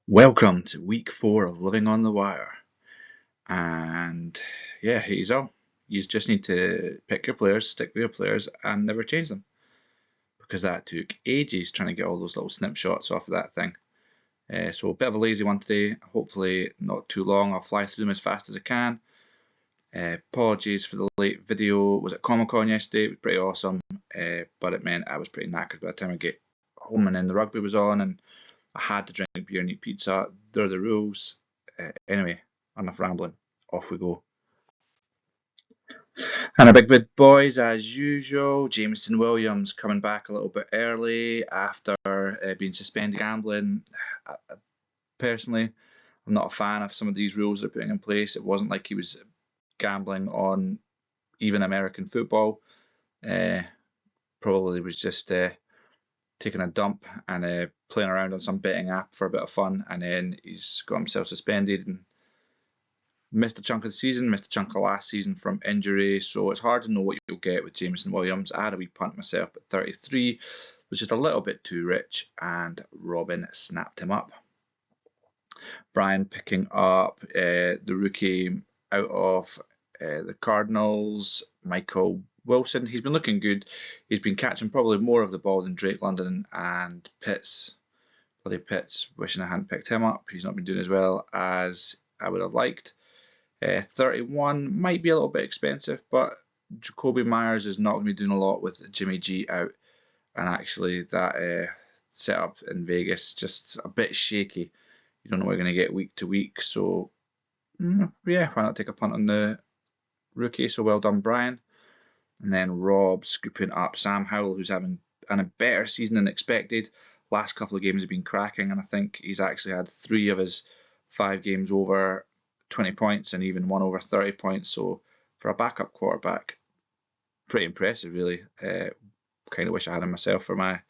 Welcome to week 4 of Living on the Wire. And yeah, here's all. You just need to pick your players, stick with your players, and never change them. Because that took ages trying to get all those little snapshots off of that thing. So a bit of a lazy one today. Hopefully not too long. I'll fly through them as fast as I can. Apologies for the late video. Was at Comic Con yesterday. It was pretty awesome. But it meant I was pretty knackered by the time I get home, and then the rugby was on, and I had to drink beer and eat pizza. They're the rules. Anyway, enough rambling. Off we go. And our big bid boys, as usual, Jameson Williams coming back a little bit early after being suspended gambling. Personally, I'm not a fan of some of these rules they're putting in place. It wasn't like he was gambling on even American football. Probably was just taking a dump and playing around on some betting app for a bit of fun, and then he's got himself suspended and missed a chunk of the season, missed a chunk of last season from injury, so it's hard to know what you'll get with Jameson Williams. I had a wee punt myself at 33, was just a little bit too rich, and Robin snapped him up. Brian picking up the rookie out of the Cardinals, Michael Wilson. He's been looking good. He's been catching probably more of the ball than Drake London and Pitts. Bloody Pitts, wishing I hadn't picked him up. He's not been doing as well as I would have liked. 31 might be a little bit expensive, but Jakobi Meyers is not going to be doing a lot with Jimmy G out. And actually, that setup in Vegas just a bit shaky. You don't know what you're going to get week to week. So, yeah, why not take a punt on the rookie? So well done, Brian. And then Rob scooping up Sam Howell, who's having a better season than expected. Last couple of games have been cracking, and I think he's actually had 3 of his 5 games over 20 points and even one over 30 points. So for a backup quarterback, pretty impressive, really. Kind of wish I had him myself for my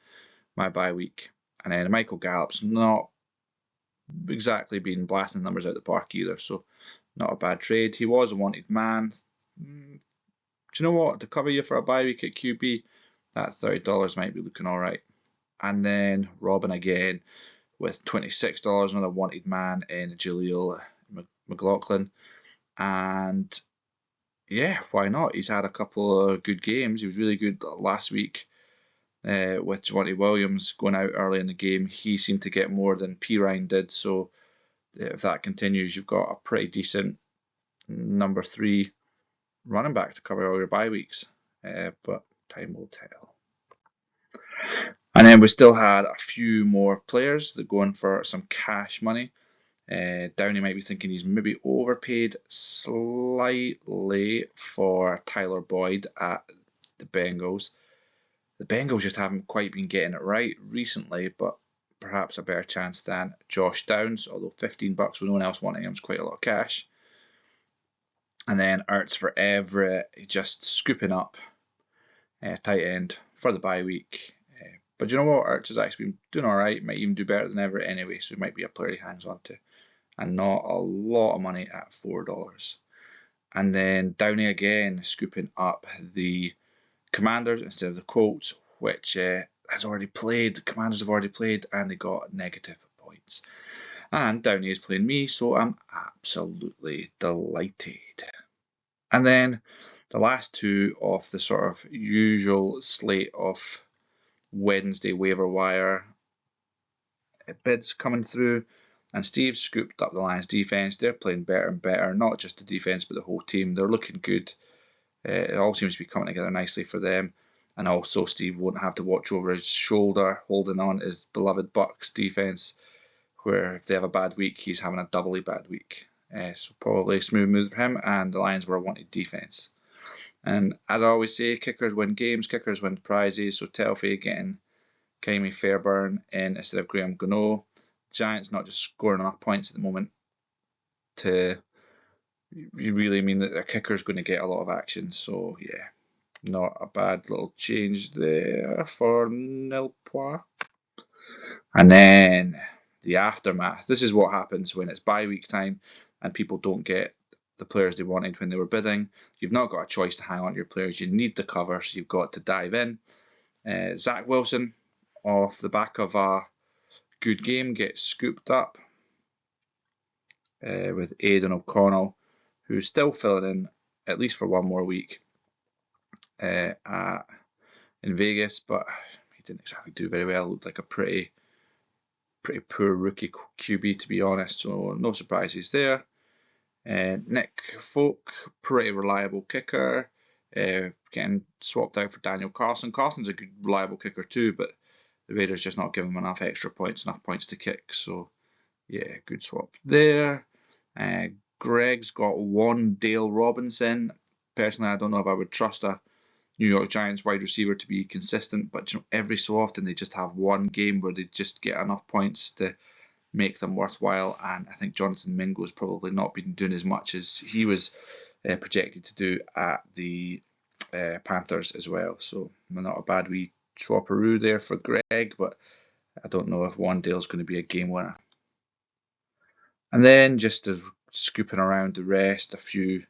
bye week. And then Michael Gallup's not exactly been blasting numbers out the park either, so not a bad trade. He was a wanted man. Do you know what? To cover you for a bye week at QB, that $30 might be looking all right. And then Robin again with $26, another wanted man in Jaleel McLaughlin. And yeah, why not? He's had a couple of good games. He was really good last week with Javonte Williams going out early in the game. He seemed to get more than Perine did. So if that continues, you've got a pretty decent number 3 running back to cover all your bye weeks. But time will tell. And then we still had a few more players that going for some cash money. Downey might be thinking he's maybe overpaid slightly for Tyler Boyd at the Bengals. The Bengals just haven't quite been getting it right recently, but perhaps a better chance than Josh Downs, although $15 with no one else wanting him is quite a lot of cash. And then Ertz for Everett, just scooping up tight end for the bye week. But you know what? Ertz has actually been doing all right, might even do better than Everett anyway, so he might be a player he hangs on to. And not a lot of money at $4. And then Downey again scooping up the Commanders instead of the Colts, which has already played. The Commanders have already played, and they got negative points. And Downey is playing me, so I'm absolutely delighted. And then the last 2 of the sort of usual slate of Wednesday waiver wire bids coming through. And Steve scooped up the Lions defense. They're playing better and better, not just the defense, but the whole team. They're looking good. It all seems to be coming together nicely for them. And also, Steve won't have to watch over his shoulder, holding on his beloved Bucks defense, where if they have a bad week, he's having a doubly bad week. So probably a smooth move for him, and the Lions were a wanted defense. And as I always say, kickers win games, kickers win prizes. So Telfie getting Kaimi Fairburn in instead of Graham Gano. Giants not just scoring enough points at the moment to really mean that their kicker's going to get a lot of action. So yeah, not a bad little change there for Nilpois. And then the aftermath. This is what happens when it's bye week time and people don't get the players they wanted when they were bidding. You've not got a choice to hang on to your players. You need the cover, so you've got to dive in. Zach Wilson, off the back of a good game, gets scooped up. with Aidan O'Connell, who's still filling in at least for one more week in Vegas, but he didn't exactly do very well. Looked like a pretty poor rookie QB, to be honest, so no surprises there. Nick Folk, pretty reliable kicker, getting swapped out for Daniel Carlson. Carlson's a good, reliable kicker too, but the Raiders just not giving him enough extra points, enough points to kick, so yeah, good swap there. Greg's got one Dale Robinson. Personally, I don't know if I would trust a New York Giants wide receiver to be consistent, but every so often they just have one game where they just get enough points to make them worthwhile, and I think Jonathan Mingo's probably not been doing as much as he was projected to do at the Panthers as well. So not a bad wee swapperoo there for Greg, but I don't know if Wandale's going to be a game winner. And then just as scooping around the rest, a few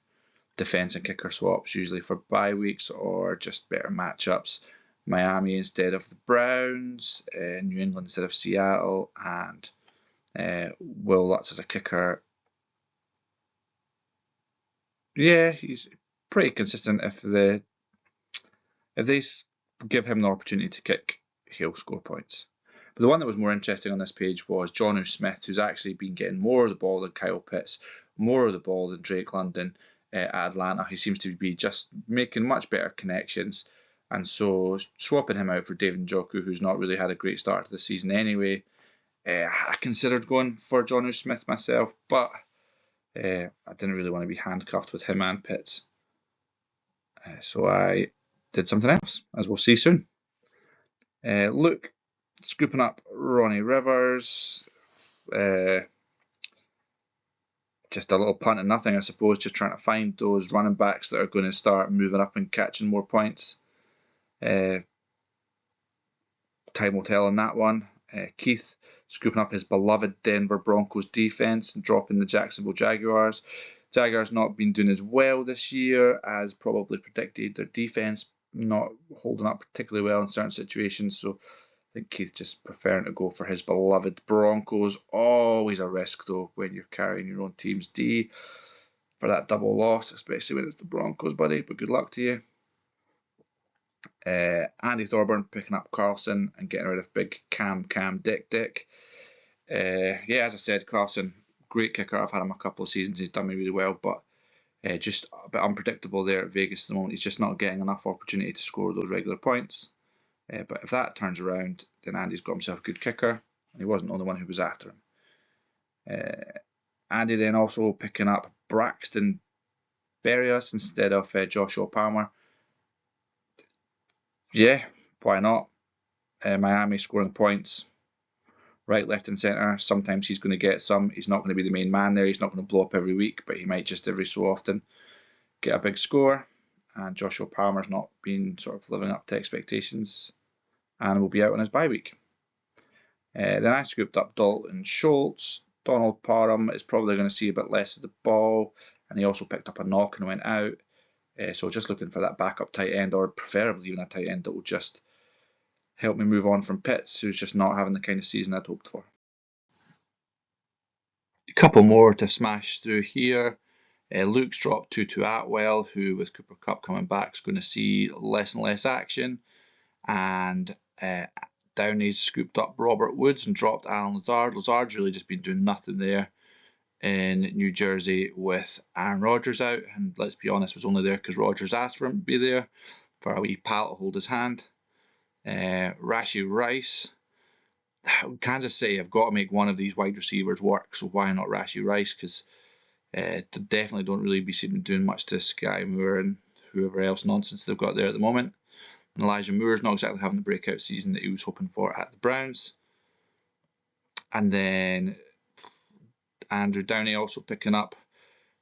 defense and kicker swaps, usually for bye weeks or just better matchups. Miami instead of the Browns, New England instead of Seattle, and Will Lutz as a kicker. Yeah, he's pretty consistent. If they give him the opportunity to kick, he'll score points. But the one that was more interesting on this page was Jonnu Smith, who's actually been getting more of the ball than Kyle Pitts, more of the ball than Drake London at Atlanta. He seems to be just making much better connections. And so swapping him out for David Njoku, who's not really had a great start to the season anyway, I considered going for Jonnu Smith myself, but I didn't really want to be handcuffed with him and Pitts. So I did something else, as we'll see soon. Luke scooping up Ronnie Rivers. Just a little punt and nothing, I suppose, just trying to find those running backs that are going to start moving up and catching more points. Time will tell on that one. Keith scooping up his beloved Denver Broncos defense and dropping the Jacksonville Jaguars. Jaguars not been doing as well this year as probably predicted. Their defense not holding up particularly well in certain situations, so I think Keith just preferring to go for his beloved Broncos. Always a risk though when you're carrying your own team's D for that double loss, especially when it's the Broncos, buddy, but good luck to you. Andy Thorburn picking up Carlson and getting rid of big Cam Dick. Yeah, as I said, Carlson, great kicker. I've had him a couple of seasons. He's done me really well, but just a bit unpredictable there at Vegas at the moment. He's just not getting enough opportunity to score those regular points. But if that turns around, then Andy's got himself a good kicker, and he wasn't the only one who was after him. Andy then also picking up Braxton Berrios instead of Joshua Palmer. Yeah, why not? Miami scoring points right, left and centre. Sometimes he's going to get some. He's not going to be the main man there. He's not going to blow up every week, but he might just every so often get a big score. And Joshua Palmer's not been sort of living up to expectations and will be out on his bye week. Then I scooped up Dalton Schultz. Donald Parham is probably going to see a bit less of the ball, and he also picked up a knock and went out. So just looking for that backup tight end, or preferably even a tight end that will just help me move on from Pitts, who's just not having the kind of season I'd hoped for. A couple more to smash through here. Luke's dropped Tutu Atwell, who with Cooper Kupp coming back is going to see less and less action. And Downey's scooped up Robert Woods and dropped Alan Lazard. Lazard's really just been doing nothing there in New Jersey with Aaron Rodgers out. And let's be honest, was only there because Rodgers asked for him to be there for a wee pal to hold his hand. Rashee Rice. Kansas City have got to make one of these wide receivers work, so why not Rashee Rice? Because they definitely don't really be doing much to Sky Moore and whoever else nonsense they've got there at the moment. And Elijah Moore's not exactly having the breakout season that he was hoping for at the Browns. And then Andrew Downey also picking up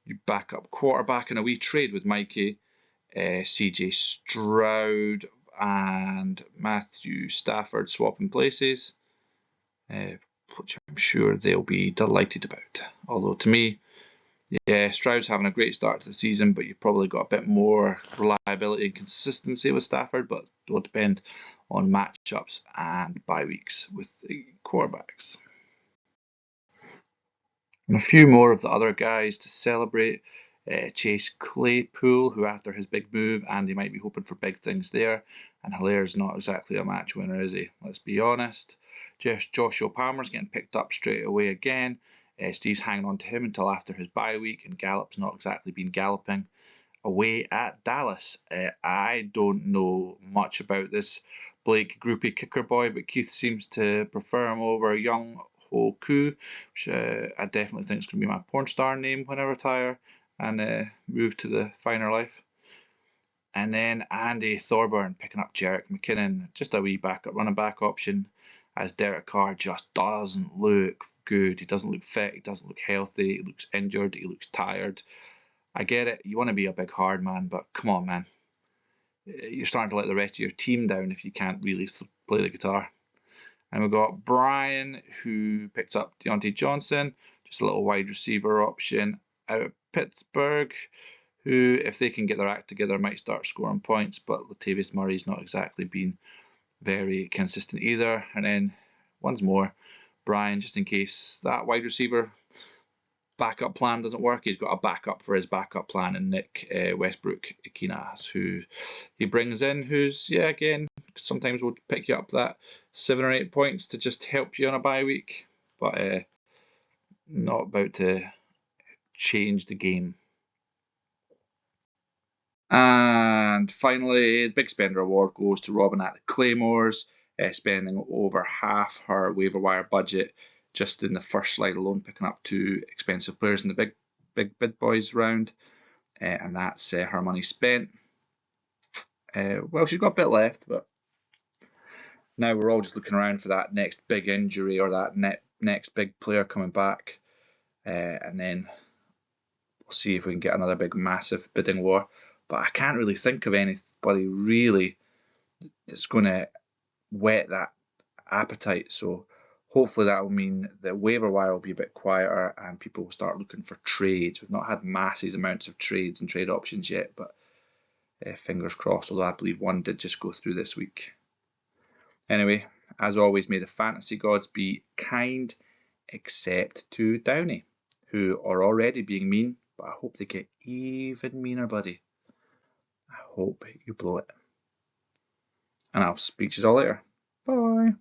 your backup quarterback in a wee trade with Mikey, CJ Stroud and Matthew Stafford swapping places, which I'm sure they'll be delighted about. Although to me, yeah, Stroud's having a great start to the season, but you've probably got a bit more reliability and consistency with Stafford, but it will depend on matchups and bye weeks with the quarterbacks. And a few more of the other guys to celebrate. Chase Claypool, who after his big move, Andy might be hoping for big things there. And Hilaire's not exactly a match winner, is he? Let's be honest. Joshua Palmer's getting picked up straight away again. Steve's hanging on to him until after his bye week, and Gallop's not exactly been galloping away at Dallas. I don't know much about this Blake Groupie kicker boy, but Keith seems to prefer him over Young Ho Koo, which I definitely think is going to be my porn star name when I retire and move to the finer life. And then Andy Thorburn picking up Jerick McKinnon, just a wee backup running back option, as Derek Carr just doesn't look good. He doesn't look fit, he doesn't look healthy, he looks injured, he looks tired. I get it, you want to be a big hard man, but come on, man. You're starting to let the rest of your team down if you can't really play the guitar. And we've got Brian, who picked up Deontay Johnson, just a little wide receiver option out of Pittsburgh, who, if they can get their act together, might start scoring points, but Latavius Murray's not exactly been very consistent either. And then, once more, Brian, just in case that wide receiver backup plan doesn't work, he's got a backup for his backup plan in Nick Westbrook-Ikhine, who he brings in, who's, yeah, again, sometimes will pick you up that 7 or 8 points to just help you on a bye week, but not about to change the game. And finally, the Big Spender Award goes to Robin at the Claymores, spending over half her waiver wire budget just in the first slide alone, picking up 2 expensive players in the big bid boys round, and that's her money spent. Well, she's got a bit left, but now we're all just looking around for that next big injury or that next big player coming back, and then we'll see if we can get another big massive bidding war. But I can't really think of anybody really that's going to whet that appetite. So hopefully that will mean the waiver wire will be a bit quieter and people will start looking for trades. We've not had massive amounts of trades and trade options yet, but fingers crossed, although I believe one did just go through this week. Anyway, as always, may the fantasy gods be kind, except to Downey, who are already being mean, but I hope they get even meaner, buddy. I hope you blow it. And I'll speak to you all later. Bye.